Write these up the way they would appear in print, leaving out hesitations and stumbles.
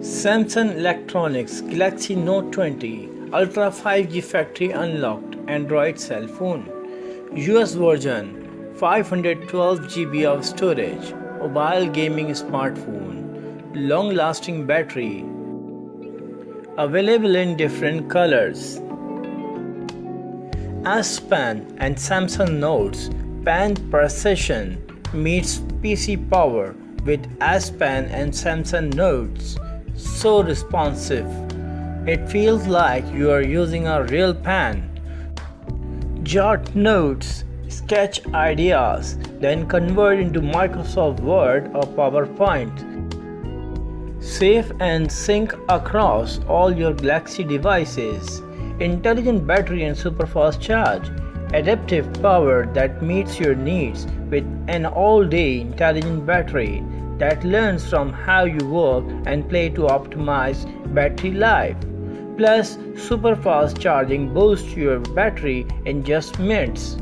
Samsung Electronics Galaxy Note 20 Ultra 5G Factory Unlocked Android cell phone. US version 512 GB of storage. Mobile gaming smartphone. Long lasting battery. Available in different colors. S Pen and Samsung Notes Pen Precision meets PC power with S Pen and Samsung Notes. So responsive. It feels like you are using a real pen. Jot notes, sketch ideas, then convert into Microsoft Word or PowerPoint. Save and sync across all your Galaxy devices. Intelligent battery and super fast charge. Adaptive power that meets your needs with an all-day intelligent battery that learns from how you work and play to optimize battery life. Plus, super fast charging boosts your battery in just minutes.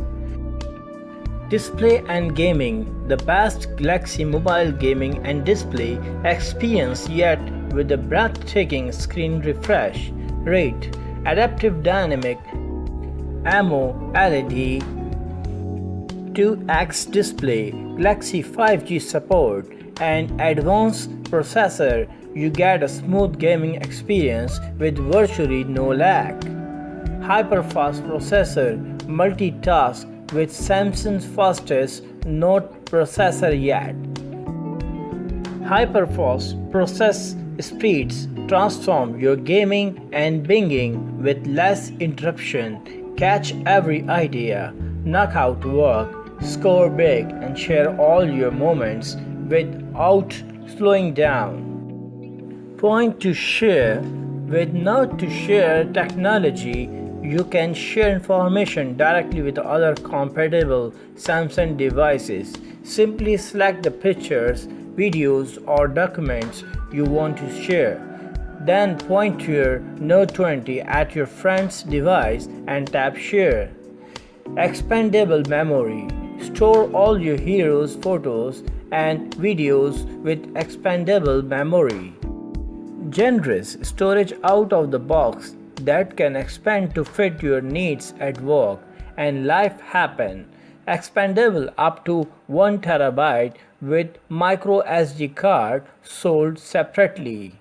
Display and gaming, the best Galaxy mobile gaming and display experience yet with a breathtaking screen refresh rate, adaptive dynamic AMOLED 2x display, Galaxy 5G support, and advanced processor. You get a smooth gaming experience with virtually no lag. Hyperfast processor, multitask with Samsung's fastest Note processor yet. Hyperfast process speeds transform your gaming and binging with less interruption. Catch every idea, knock out work, score big, and share all your moments without slowing down. Point to share. With Note to Share technology, you can share information directly with other compatible Samsung devices. Simply select the pictures, videos, or documents you want to share. Then point to your Note 20 at your friend's device and tap Share. Expandable memory. Store all your heroes' photos and videos with expandable memory. Generous storage out of the box that can expand to fit your needs at work and life happen. Expandable up to 1 TB with micro SD card sold separately.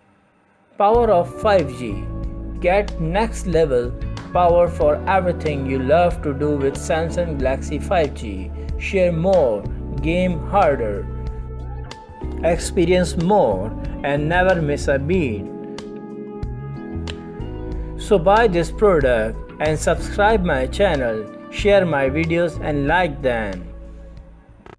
Power of 5G. Get next level power for everything you love to do with Samsung Galaxy 5G. Share more, game harder, experience more, and never miss a beat. So buy this product and subscribe my channel, share my videos and like them.